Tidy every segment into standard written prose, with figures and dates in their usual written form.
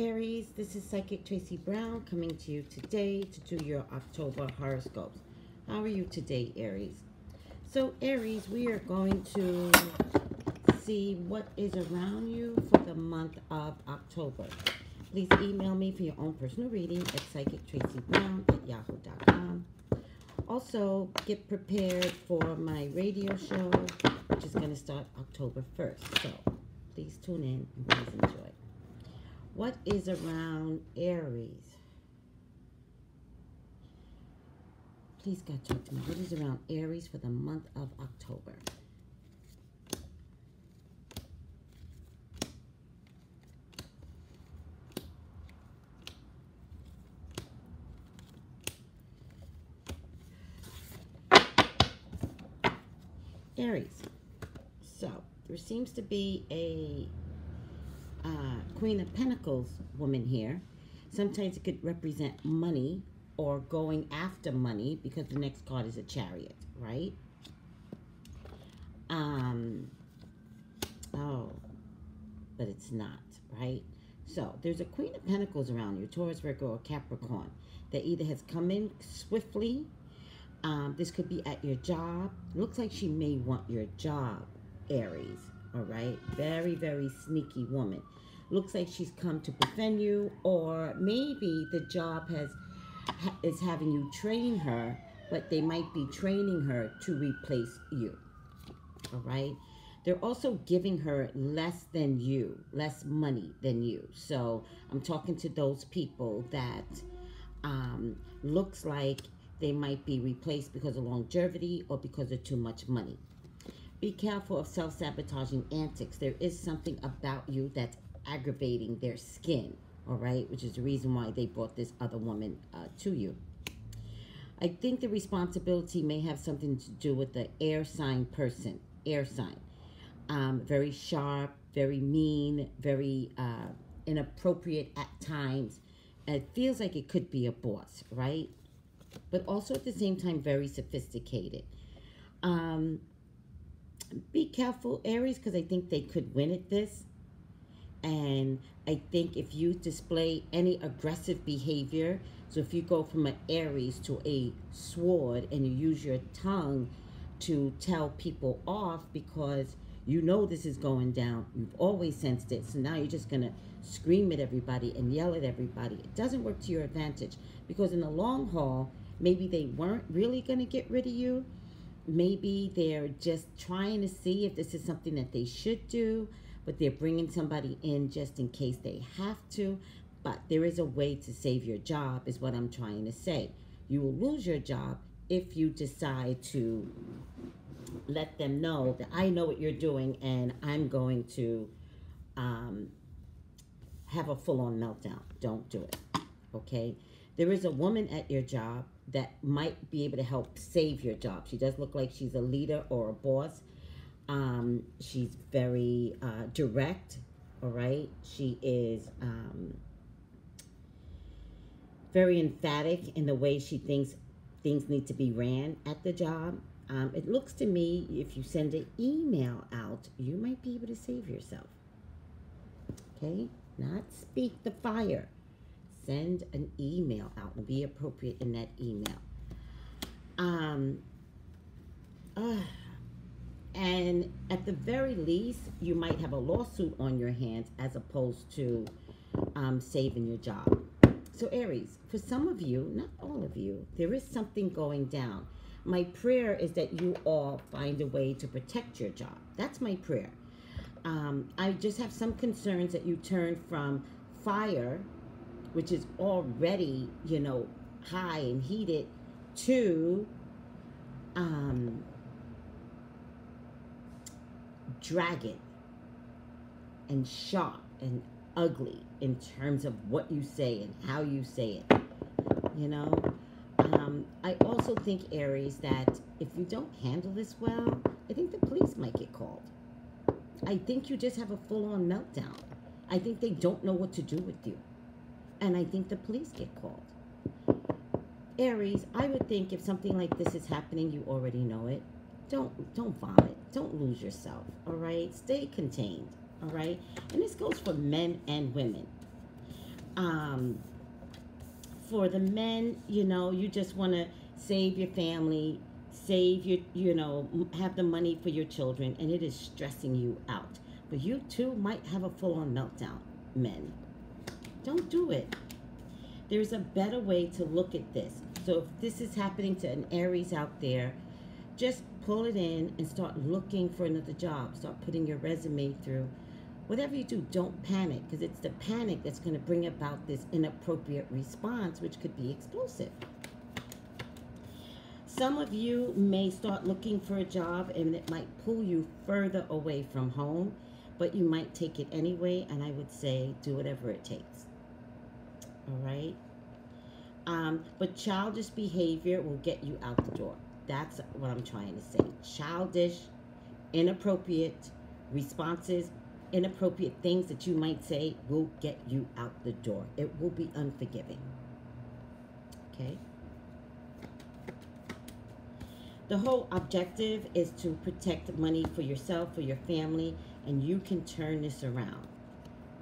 Aries, this is Psychic Tracy Brown coming to you today to do your October horoscopes. How are you today, Aries? So, Aries, we are going to see what is around you for the month of October. Please email me for your own personal reading at psychictraceybrown@yahoo.com. Also, get prepared for my radio show, which is going to start October 1st. So, please tune in and please enjoy. What is around Aries? Please, God, talk to me. What is around Aries for the month of October? Aries. So, there seems to be a Queen of Pentacles woman here. Sometimes it could represent money or going after money because the next card is a Chariot, right? Oh, but it's not, right? So there's a Queen of Pentacles around you, Taurus, Virgo, or Capricorn, that either has come in swiftly. This could be at your job. Looks like she may want your job, Aries, all right? Very, very sneaky woman. Looks like she's come to defend you, or maybe the job is having you train her, but they might be training her to replace you, all right? They're also giving her less than you, less money than you. So I'm talking to those people that looks like they might be replaced because of longevity or because of too much money. Be careful of self-sabotaging antics. There is something about you that's aggravating their skin, all right, which is the reason why they brought this other woman to you. I think the responsibility may have something to do with the air sign person, air sign. Very sharp, very mean, very inappropriate at times. It feels like it could be a boss, right? But also at the same time, very sophisticated. Be careful, Aries, because I think they could win at this. And I think if you display any aggressive behavior, so if you go from an Aries to a sword and you use your tongue to tell people off because you know this is going down, you've always sensed it, so now you're just going to scream at everybody and yell at everybody. It doesn't work to your advantage, because in the long haul, maybe they weren't really going to get rid of you. Maybe they're just trying to see if this is something that they should do, but they're bringing somebody in just in case they have to. But there is a way to save your job, is what I'm trying to say. You will lose your job if you decide to let them know that I know what you're doing and I'm going to have a full-on meltdown. Don't do it, okay? There is a woman at your job that might be able to help save your job. She does look like she's a leader or a boss. She's very direct, all right? She is very emphatic in the way she thinks things need to be ran at the job. It looks to me, if you send an email out, you might be able to save yourself, okay? Not speak the fire. Send an email out and be appropriate in that email. And at the very least, you might have a lawsuit on your hands as opposed to saving your job. So Aries, for some of you, not all of you, there is something going down. My prayer is that you all find a way to protect your job. That's my prayer. I just have some concerns that you turn from fire, which is already, you know, high and heated, to dragon and sharp and ugly in terms of what you say and how you say it, you know. I also think, Aries, that if you don't handle this well, I think the police might get called. I think you just have a full-on meltdown. I think they don't know what to do with you. And I think the police get called. Aries, I would think if something like this is happening, you already know it. Don't vomit. Don't lose yourself, all right? Stay contained, all right? And this goes for men and women. Um, for the men, you know, you just want to save your family, save your, you know, have the money for your children, and it is stressing you out. But you too might have a full-on meltdown, men. Don't do it. There's a better way to look at this. So if this is happening to an Aries out there, just pull it in and start looking for another job. Start putting your resume through. Whatever you do, don't panic, because it's the panic that's going to bring about this inappropriate response, which could be explosive. Some of you may start looking for a job, and it might pull you further away from home, but you might take it anyway, and I would say do whatever it takes. All right? But childish behavior will get you out the door. That's what I'm trying to say. Childish, inappropriate responses, inappropriate things that you might say will get you out the door. It will be unforgiving. Okay? The whole objective is to protect money for yourself, for your family, and you can turn this around.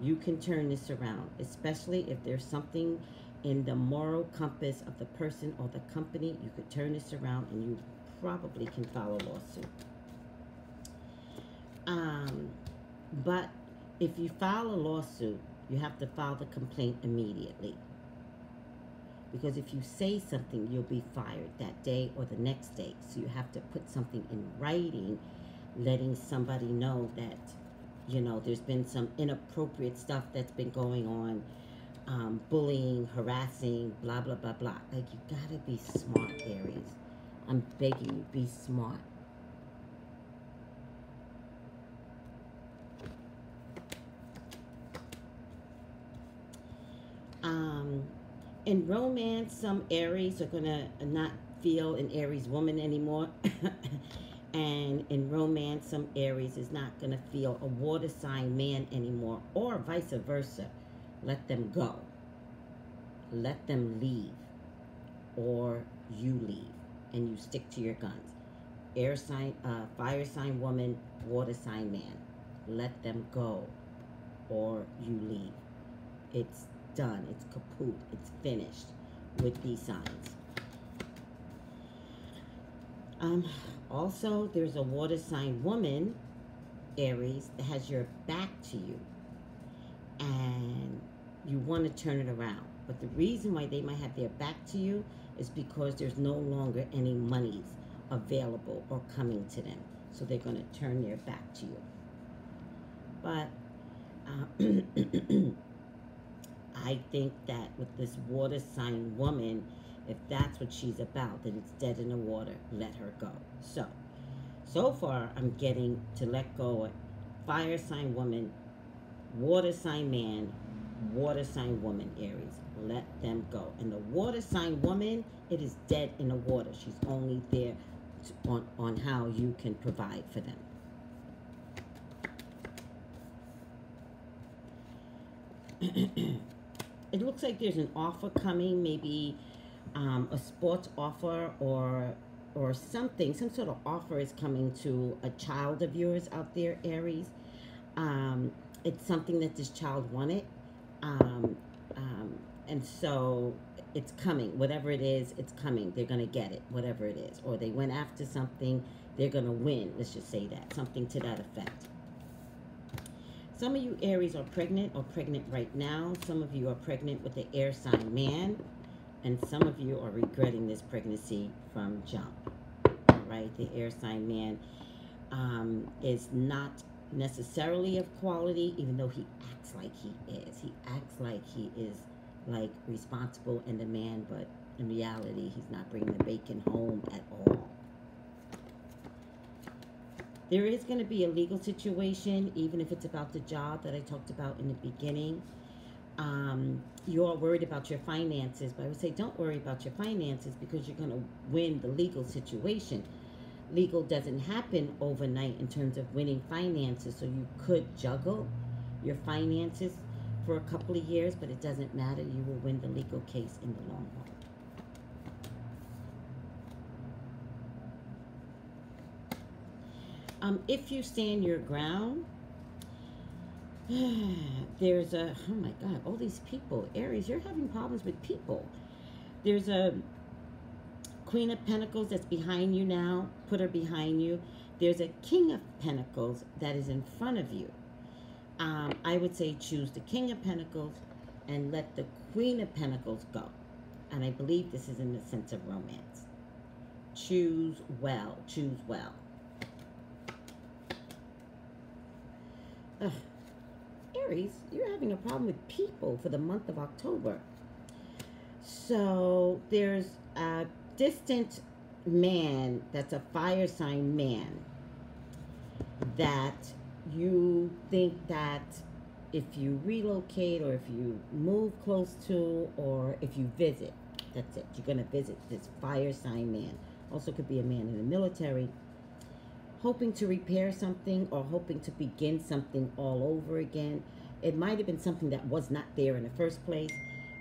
You can turn this around, especially if there's something in the moral compass of the person or the company. You could turn this around, and you probably can file a lawsuit. But if you file a lawsuit, you have to file the complaint immediately. Because if you say something, you'll be fired that day or the next day. So you have to put something in writing, letting somebody know that, you know, there's been some inappropriate stuff that's been going on, bullying, harassing, blah, blah, blah, blah. Like, you gotta be smart, Aries. I'm begging you, be smart. In romance, some Aries are gonna not feel an Aries woman anymore. And in romance, some Aries is not gonna feel a water sign man anymore, or vice versa. Let them go. Let them leave. Or you leave and you stick to your guns. Air sign, fire sign woman, water sign man. Let them go or you leave. It's done. It's kaput. It's finished with these signs. Also, there's a water sign woman, Aries, that has your back to you. And you want to turn it around. But the reason why they might have their back to you is because there's no longer any monies available or coming to them. So they're going to turn their back to you. But I think that with this water sign woman, if that's what she's about, then it's dead in the water. Let her go. So far, I'm getting to let go of fire sign woman, water sign man, water sign woman, Aries. Let them go. And the water sign woman, it is dead in the water. She's only there on how you can provide for them. It looks like there's an offer coming, maybe a sports offer or something. Some sort of offer is coming to a child of yours out there, Aries. It's something that this child wanted. And so it's coming. Whatever it is, it's coming. They're going to get it, whatever it is. Or they went after something, they're going to win. Let's just say that. Something to that effect. Some of you Aries are pregnant or pregnant right now. Some of you are pregnant with the air sign man. And some of you are regretting this pregnancy from jump. All right? The air sign man is not necessarily of quality, even though he acts like he is. He acts like he is like responsible and the man, but in reality, he's not bringing the bacon home at all. There is going to be a legal situation, even if it's about the job that I talked about in the beginning. You are worried about your finances, but I would say don't worry about your finances because you're going to win the legal situation. Legal doesn't happen overnight in terms of winning finances, so you could juggle your finances for a couple of years, but it doesn't matter. You will win the legal case in the long run. If you stand your ground, There's a, oh my God, all these people. Aries, you're having problems with people. There's a Queen of Pentacles that's behind you now. Put her behind you. There's a King of Pentacles that is in front of you. I would say choose the King of Pentacles and let the Queen of Pentacles go. And I believe this is in the sense of romance. Choose well. Choose well. Ugh. Aries, you're having a problem with people for the month of October. So there's a distant man that's a fire sign man that you think that if you relocate or if you move close to or if you visit, that's it. You're going to visit this fire sign man. Also could be a man in the military, hoping to repair something or hoping to begin something all over again. It might have been something that was not there in the first place.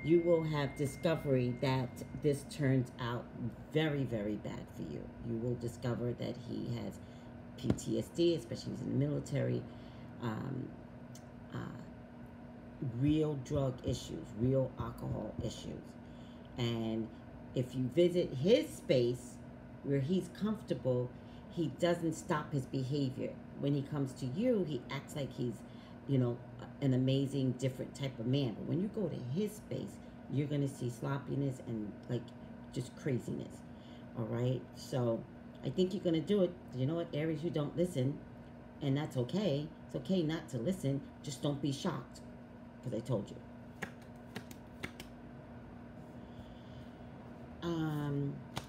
You will have discovery that this turns out very, very bad for you. You will discover that he has PTSD, especially if he's in the military, real drug issues, real alcohol issues. And if you visit his space where he's comfortable, he doesn't stop his behavior. When he comes to you, he acts like he's, you know, an amazing, different type of man. But when you go to his space, you're going to see sloppiness and, like, just craziness. All right? So I think you're going to do it. You know what, Aries, you don't listen, and that's okay. It's okay not to listen. Just don't be shocked, because I told you.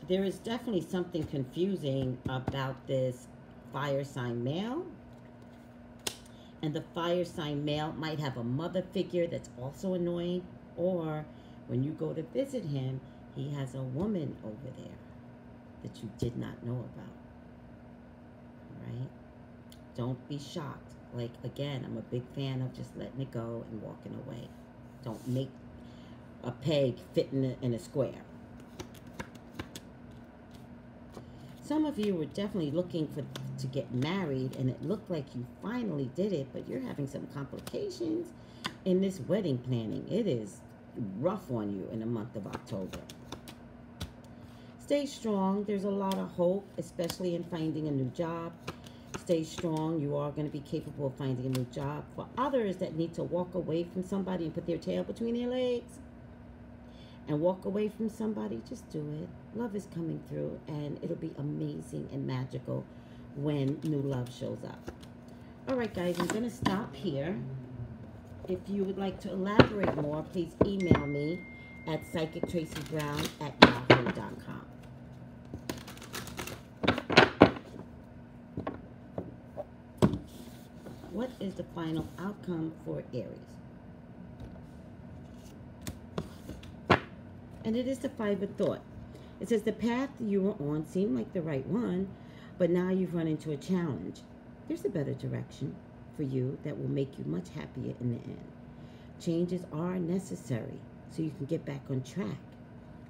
There is definitely something confusing about this fire sign male. And the fire sign male might have a mother figure that's also annoying. Or when you go to visit him, he has a woman over there that you did not know about. Right? Don't be shocked. Like, again, I'm a big fan of just letting it go and walking away. Don't make a peg fit in a square. Some of you were definitely looking to get married, and it looked like you finally did it, but you're having some complications in this wedding planning. It is rough on you in the month of October. Stay strong. There's a lot of hope, especially in finding a new job. Stay strong. You are going to be capable of finding a new job. For others that need to walk away from somebody and put their tail between their legs and walk away from somebody, just do it. Love is coming through, and it'll be amazing and magical when new love shows up. All right, guys, I'm going to stop here. If you would like to elaborate more, please email me at psychictraceybrown@yahoo.com. What is the final outcome for Aries? And it is the Five of Thought. It says the path you were on seemed like the right one, but now you've run into a challenge. There's a better direction for you that will make you much happier in the end. Changes are necessary so you can get back on track.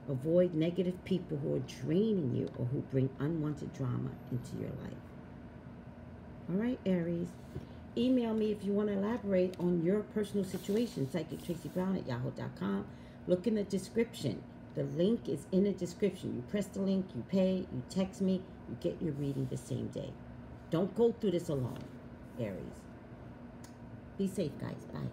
Avoid negative people who are draining you or who bring unwanted drama into your life. All right, Aries. Email me if you want to elaborate on your personal situation, psychictraceybrown@yahoo.com. Look in the description. The link is in the description. You press the link, you pay, you text me, you get your reading the same day. Don't go through this alone, Aries. Be safe, guys. Bye.